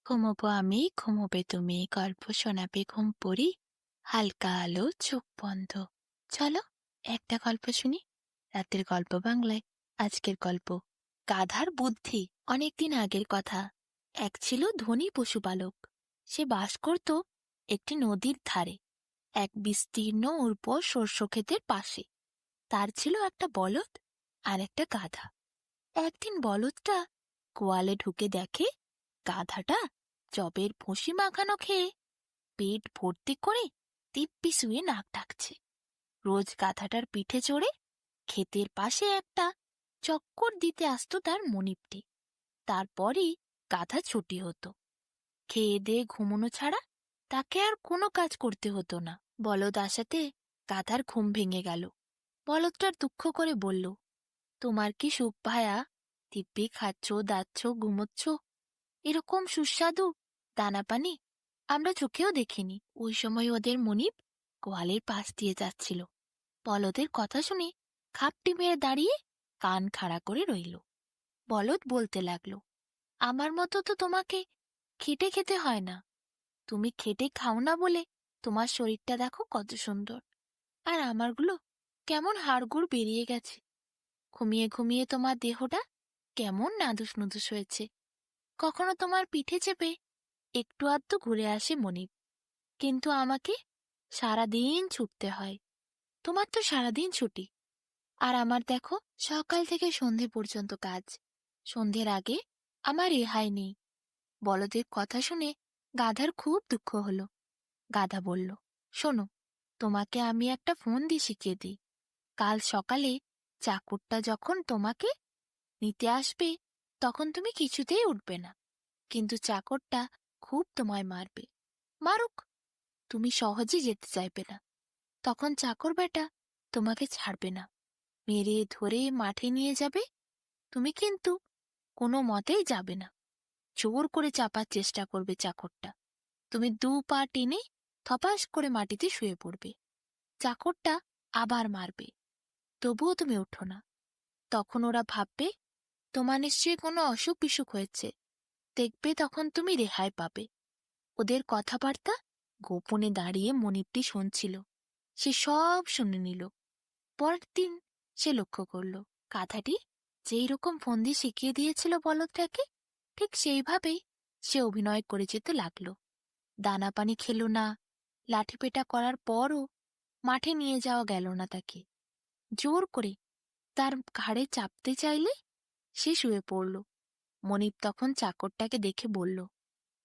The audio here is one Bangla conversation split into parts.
ঘুমোবো আমি, ঘুমোবে তুমি, গল্প শোনাবে ঘুম পড়ি, হালকা আলো চোখ বন্ধ। চলো একটা গল্প শুনি। রাতের গল্প বাংলায়। আজকের গল্প গাধার বুদ্ধি। অনেকদিন আগের কথা। এক ছিল ধনী পশুপালক। সে বাস করত একটি নদীর ধারে, এক বিস্তীর্ণ উর্বর শস্য ক্ষেতের পাশে। তার ছিল একটা বলদ আর একটা গাধা। একদিন বলদটা গোয়ালে ঢুকে দেখে গাধাটা জবের ভুসি মাখানো খেয়ে পেট ভর্তি করে দিব্যি শুয়ে নাক ডাকছে। রোজ গাধাটার পিঠে চড়ে ক্ষেতের পাশে একটা চক্কর দিতে আসতো তার মনিবটি। তারপরই গাধা ছুটি হতো। খেয়ে দিয়ে ঘুমোনো ছাড়া তাকে আর কোনো কাজ করতে হতো না। বলদ আসাতে গাধার ঘুম ভেঙে গেল। বলদটার দুঃখ করে বলল, তোমার কি সুখ ভায়া? দিব্যি খাচ্ছ, দাচ্ছ, ঘুমোচ্ছ, এরকম সুস্বাদু দানা পানি আমরা চোখেও দেখিনি। ওই সময় ওদের মনিব গোয়ালের পাশ দিয়ে যাচ্ছিল। বলদের কথা শুনে খাপটি মেরে দাঁড়িয়ে কান খাড়া করে রইল। বলদ বলতে লাগলো, আমার মতো তো তোমাকে খেটে খেতে হয় না। তুমি খেটে খাও না বলে তোমার শরীরটা দেখো কত সুন্দর, আর আমারগুলো কেমন হাড়গোড় বেরিয়ে গেছে। ঘুমিয়ে ঘুমিয়ে তোমার দেহটা কেমন নাদুস নুদুস হয়েছে। কখনো তোমার পিঠে চেপে একটু আধটু ঘুরে আসে মনিব, কিন্তু আমাকে সারাদিন ছুটতে হয়। তোমার তো সারাদিন ছুটি, আর আমার দেখো সকাল থেকে সন্ধে পর্যন্ত কাজ। সন্ধ্যের আগে আমার রেহাই নেই। বলদের কথা শুনে গাধার খুব দুঃখ হলো। গাধা বলল, শোনো, তোমাকে আমি একটা ফোন দিয়ে শিখিয়ে দিই। কাল সকালে চাকরটা যখন তোমাকে নিতে আসবে, তখন তুমি কিছুতেই উঠবে না, কিন্তু চাকরটা খুব তোমায় মারবে। মারুক, তুমি সহজে যেতে চাইবে না। তখন চাকর বেটা তোমাকে ছাড়বে না, মেরে ধরে মাঠে নিয়ে যাবে। তুমি কিন্তু কোনো মতেই যাবে না। জোর করে চাপার চেষ্টা করবে চাকরটা। তুমি দু পা টেনে থপাস করে মাটিতে শুয়ে পড়বে। চাকরটা আবার মারবে, তবুও তুমি ওঠো না। তখন ওরা ভাববে তোমার নিশ্চয়ই কোনো অসুখ বিসুখ হয়েছে। দেখবে তখন তুমি রেহাই পাবে। ওদের কথাবার্তা গোপনে দাঁড়িয়ে মনিবটি শুনছিল। সে সব শুনে নিল। পরের দিন সে লক্ষ্য করল, গাধাটি যেই রকম ফন্দি শিখিয়ে দিয়েছিল বলদটাকে, ঠিক সেইভাবেই সে অভিনয় করে যেতে লাগল। দানা পানি খেল না। লাঠিপেটা করার পরও মাঠে নিয়ে যাওয়া গেল না তাকে। জোর করে তার ঘাড়ে চাপতে চাইলে সে শুয়ে পড়ল। মনিব তখন চাকরটাকে দেখে বলল,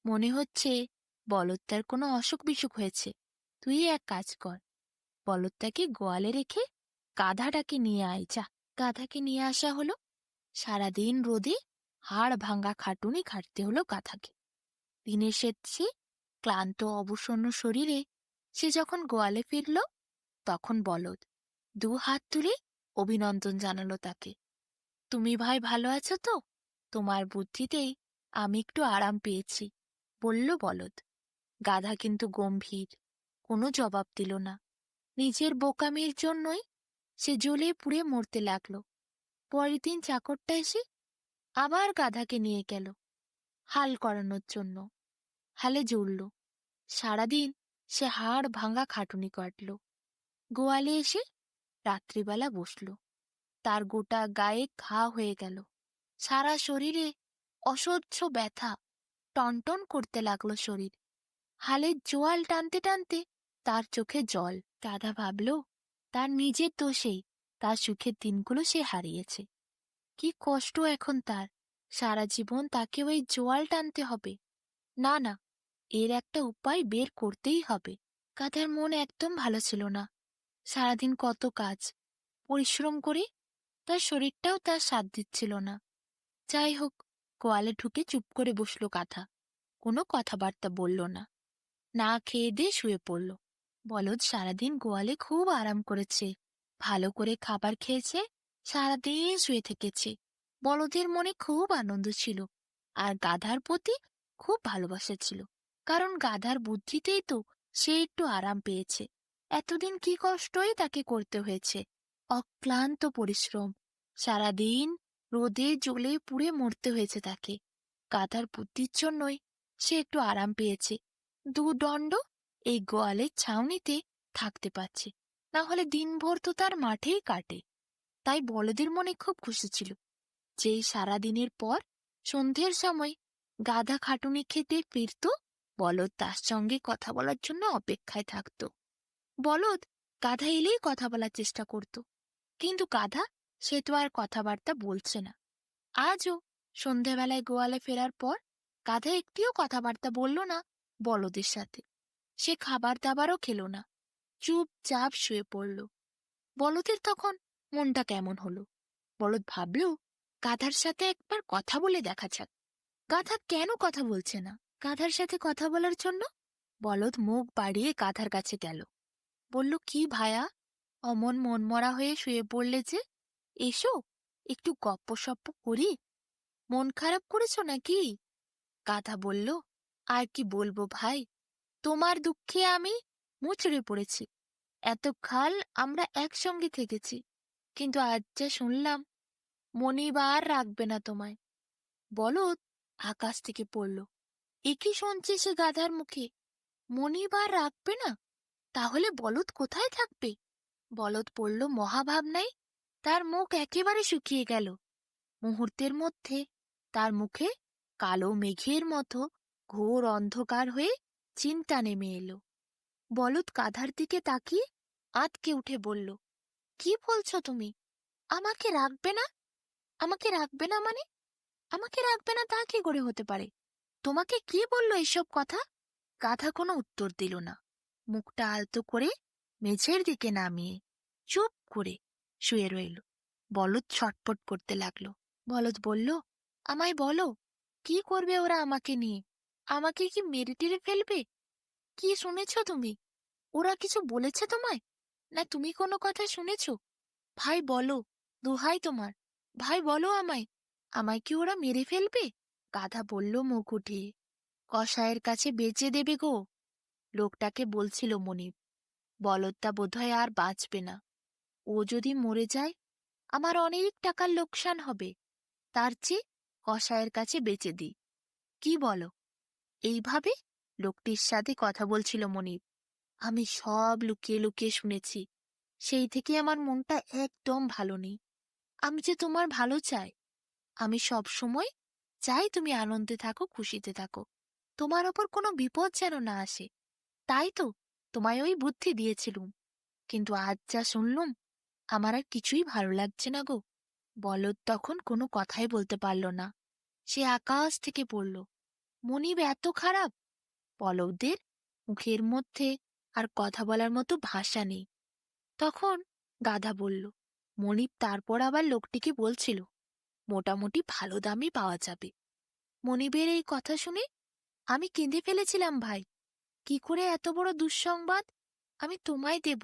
মনে হচ্ছে বলদটার কোনো অসুখ বিসুখ হয়েছে। তুই এক কাজ কর, বলদটাকে গোয়ালে রেখে গাধাটাকে নিয়ে আয় যা। গাধাকে নিয়ে আসা হলো। সারাদিন রোদে হাড় ভাঙ্গা খাটুনি খাটতে হলো গাধাকে। দিনের শেষে ক্লান্ত অবসন্ন শরীরে সে যখন গোয়ালে ফিরল, তখন বলদ দু হাত তুলে অভিনন্দন জানালো তাকে। তুমি ভাই ভালো আছো তো? তোমার বুদ্ধিতেই আমি একটু আরাম পেয়েছি, বলল বলদ। গাধা কিন্তু গম্ভীর, কোনো জবাব দিল না। নিজের বোকামির জন্যই সে জ্বলে পুড়ে মরতে লাগল। পরের দিন চাকরটা এসে আবার গাধাকে নিয়ে গেল হাল করানোর জন্য। হালে জুড়ল। সারাদিন সে হাড় ভাঙা খাটুনি কাটল। গোয়ালে এসে রাত্রিবেলা বসল। তার গোটা গায়ে ঘা হয়ে গেল। সারা শরীরে অসহ্য ব্যথা, টনটন করতে লাগলো শরীর। হালের জোয়াল টানতে টানতে তার চোখে জল। গাধা ভাবল, তার নিজের দোষেই তার সুখের দিনগুলো সে হারিয়েছে। কি কষ্ট এখন তার! সারা জীবন তাকে ওই জোয়াল টানতে হবে। না না, এর একটা উপায় বের করতেই হবে। গাধার মন একদম ভালো ছিল না। সারাদিন কত কাজ, পরিশ্রম করে তার শরীরটাও তার সাথ দিচ্ছিল না। যাই হোক, গোয়ালে ঢুকে চুপ করে বসল গাধা। কোনো কথাবার্তা বলল না। না খেয়ে দিয়ে শুয়ে পড়ল। বলদ সারাদিন গোয়ালে খুব আরাম করেছে, ভালো করে খাবার খেয়েছে, সারাদিন শুয়ে থেকেছে। বলদের মনে খুব আনন্দ ছিল, আর গাধার প্রতি খুব ভালোবাসা ছিল। কারণ গাধার বুদ্ধিতেই তো সে একটু আরাম পেয়েছে। এতদিন কি কষ্টই তাকে করতে হয়েছে, অক্লান্ত পরিশ্রম। সারাদিন রোদে জ্বলে পুড়ে মরতে হয়েছে তাকে। গাধার বুদ্ধির জন্যই সে একটু আরাম পেয়েছে। দুদণ্ড এই গোয়ালের ছাউনিতে থাকতে পারছে, না হলে দিনভর তো তার মাঠেই কাটে। তাই বলদের মনে খুব খুশি ছিল। যেই সারাদিনের পর সন্ধ্যের সময় গাধা খাটুনি খেতে ফিরত, বলদ তার সঙ্গে কথা বলার জন্য অপেক্ষায় থাকত। বলদ গাধা এলেই কথা বলার চেষ্টা করত, কিন্তু গাধা সে তো আর কথাবার্তা বলছে না। আজও সন্ধ্যাবেলায় গোয়ালে ফেরার পর গাধা একটিও কথাবার্তা বলল না বলদের সাথে। সে খাবার দাবারও খেল না, চুপচাপ শুয়ে পড়ল। বলদের তখন মনটা কেমন হলো। বলদ ভাবল, গাধার সাথে একবার কথা বলে দেখা যাক। গাধা কেন কথা বলছে না? গাধার সাথে কথা বলার জন্য বলদ মুখ বাড়িয়ে গাধার কাছে গেল। বলল, কি ভায়া, অমন মনমরা হয়ে শুয়ে পড়লে যে? এসো, একটু গপ্পসপ্প করি। মন খারাপ করেছ নাকি? গাধা বলল, আর কি বলবো ভাই, তোমার দুঃখে আমি মুচড়ে পড়েছি। এতকাল আমরা একসঙ্গে থেকেছি, কিন্তু আজ যা শুনলাম, মনিব আর রাখবে না তোমায়। বলদ আকাশ থেকে পড়ল। এ কি শুনছে সে গাধার মুখে? মনিব আর রাখবে না? তাহলে বলদ কোথায় থাকবে? বলদ পড়ল মহাভাবনায়। তার মুখ একেবারে শুকিয়ে গেল। মুহূর্তের মধ্যে তার মুখে কালো মেঘের মতো ঘোর অন্ধকার হয়ে চিন্তা নেমে এলো। বলদ গাধার দিকে তাকিয়ে আঁতকে উঠে বলল, কি বলছো তুমি? আমাকে রাখবে না? আমাকে রাখবে না মানে? আমাকে রাখবে না তা কি করে হতে পারে? তোমাকে কি বললো এসব কথা? গাধা কোনো উত্তর দিল না। মুখটা আলতো করে মেঝের দিকে নামিয়ে চুপ করে শুয়ে রইল। বলদ ছটপট করতে লাগলো। বলদ বলল, আমায় বলো, কি করবে ওরা আমাকে নিয়ে? আমাকে কি মেরে টেরে ফেলবে? কি শুনেছ তুমি? ওরা কিছু বলেছে তোমায়? না তুমি কোনো কথা শুনেছ? ভাই বলো, দোহাই তোমার, ভাই বলো আমায়, আমায় কি ওরা মেরে ফেলবে? গাধা বলল মুখ উঠিয়ে, কসাইয়ের কাছে বেচে দেবে গো। লোকটাকে বলছিল মনিব। বলদটা বোধহয় আর বাঁচবে না। ও যদি মরে যায় আমার অনেক টাকার লোকসান হবে। তার চেয়ে কসাইয়ের কাছে বেচে দিই। কি বলো? এইভাবে লোকটির সাথে কথা বলছিল মনিব। আমি সব লুকিয়ে লুকিয়ে শুনেছি। সেই থেকে আমার মনটা একদম ভালো নেই। আমি যে তোমার ভালো চাই। আমি সব সময় চাই তুমি আনন্দে থাকো, খুশিতে থাকো। তোমার ওপর কোনো বিপদ যেন না আসে। তাই তো তোমায় ওই বুদ্ধি দিয়েছিলুম। কিন্তু আজ যা শুনলুম, আমার আর কিছুই ভালো লাগছে না গো। বলদ তখন কোনো কথাই বলতে পারল না। সে আকাশ থেকে পড়ল। মনিব এত খারাপ? বলদের মুখের মধ্যে আর কথা বলার মতো ভাষা নেই। তখন গাধা বলল, মনিব তারপর আবার লোকটিকে বলছিল, মোটামুটি ভালো দামই পাওয়া যাবে। মনিবের এই কথা শুনে আমি কেঁদে ফেলেছিলাম ভাই। কি করে এত বড় দুঃসংবাদ আমি তোমায় দেব,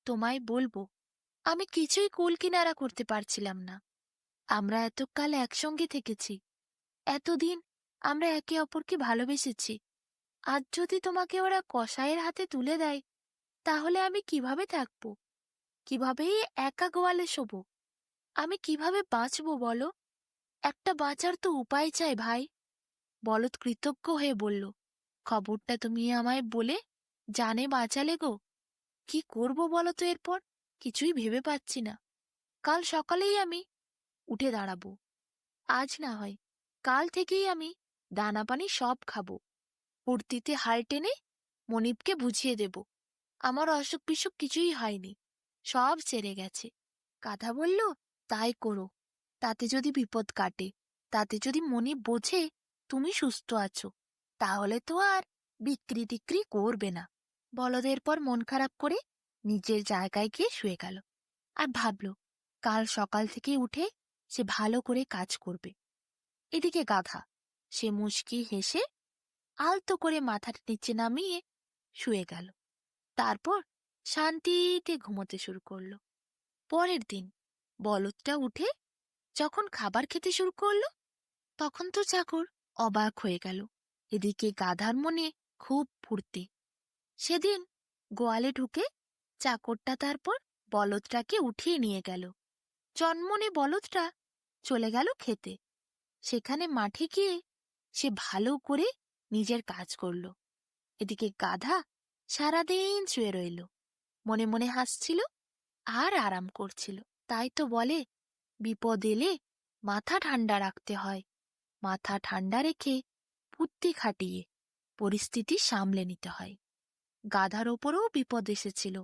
তোমায় বলবো? আমি কিছুই কুল কিনারা করতে পারছিলাম না। আমরা এতকাল একসঙ্গে থেকেছি, এতদিন আমরা একে অপরকে ভালোবেসেছি। আজ যদি তোমাকে ওরা কসাইয়ের হাতে তুলে দেয়, তাহলে আমি কিভাবে থাকব? কিভাবেই একা গোয়ালে শোব? আমি কিভাবে বাঁচব বলো? একটা বাঁচার তো উপায় চাই ভাই। বলদ কৃতজ্ঞ হয়ে বলল, খবরটা তুমি আমায় বলে জানে বাঁচালে গো। কি করব বলো তো এরপর? কিছুই ভেবে পাচ্ছি না। কাল সকালেই আমি উঠে দাঁড়াবো। আজ না হয় কাল থেকেই আমি দানা পানি সব খাবো। ফুর্তিতে হাল টেনে মনিবকে বুঝিয়ে দেব আমার অসুখ বিসুখ কিছুই হয়নি, সব সেরে গেছে। গাধা বলল, তাই করো। তাতে যদি বিপদ কাটে, তাতে যদি মনিব বোঝে তুমি সুস্থ আছো, তাহলে তো আর বিক্রি টিক্রি করবে না। বলদের পর মন খারাপ করে নিজের জায়গায় গিয়ে শুয়ে গেল। আর ভাবল, কাল সকাল থেকে উঠে সে ভালো করে কাজ করবে। এদিকে গাধা, সে মুচকি হেসে আলতো করে মাথাটা নিচে নামিয়ে শুয়ে গেল। তারপর শান্তিতে ঘুমোতে শুরু করল। পরের দিন বলদটা উঠে যখন খাবার খেতে শুরু করল, তখন তো চাকর অবাক হয়ে গেল। এদিকে গাধার মনে খুব ফুর্তি। সেদিন গোয়ালে ঢুকে চাকরটা তারপর বলদটাকে উঠিয়ে নিয়ে গেল। চনমনে বলদটা চলে গেল খেতে। সেখানে মাঠে গিয়ে সে ভালো করে নিজের কাজ করল। এদিকে গাধা সারাদিন শুয়ে রইল, মনে মনে হাসছিল আর আরাম করছিল। তাই তো বলে, বিপদ এলে মাথা ঠান্ডা রাখতে হয়, মাথা ঠান্ডা রেখে বুদ্ধি খাটিয়ে পরিস্থিতি সামলে নিতে হয়। গাধার ওপরেও বিপদ এসেছিল,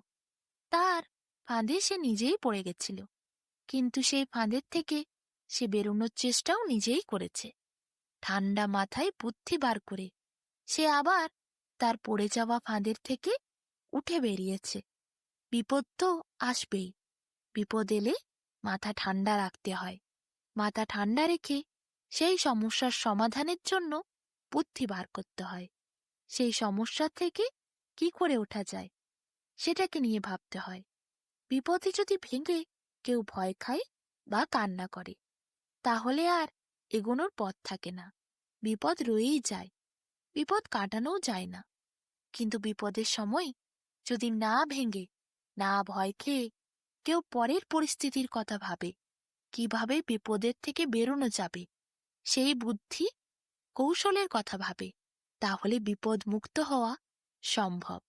তার ফাঁদে সে নিজেই পড়ে গেছিল, কিন্তু সেই ফাঁদের থেকে সে বেরোনোর চেষ্টাও নিজেই করেছে। ঠান্ডা মাথায় বুদ্ধি বার করে সে আবার তার পড়ে যাওয়া ফাঁদের থেকে উঠে বেরিয়েছে। বিপদ তো আসবেই, বিপদ এলে মাথা ঠান্ডা রাখতে হয়, মাথা ঠান্ডা রেখে সেই সমস্যার সমাধানের জন্য বুদ্ধি বার করতে হয়। সেই সমস্যা থেকে কি করে ওঠা যায় সেটাকে নিয়ে ভাবতে হয়। বিপদে যদি ভেঙে কেউ ভয় খায় বা কান্না করে, তাহলে আর এগোনোর পথ থাকে না, বিপদ রয়েই যায়, বিপদ কাটানোও যায় না। কিন্তু বিপদের সময় যদি না ভেঙে, না ভয় খেয়ে কেউ পরের পরিস্থিতির কথা ভাবে, কিভাবে বিপদের থেকে বেরোনো যাবে, সেই বুদ্ধি কৌশলের কথা ভাবে, তাহলে বিপদ মুক্ত হওয়া সম্ভব।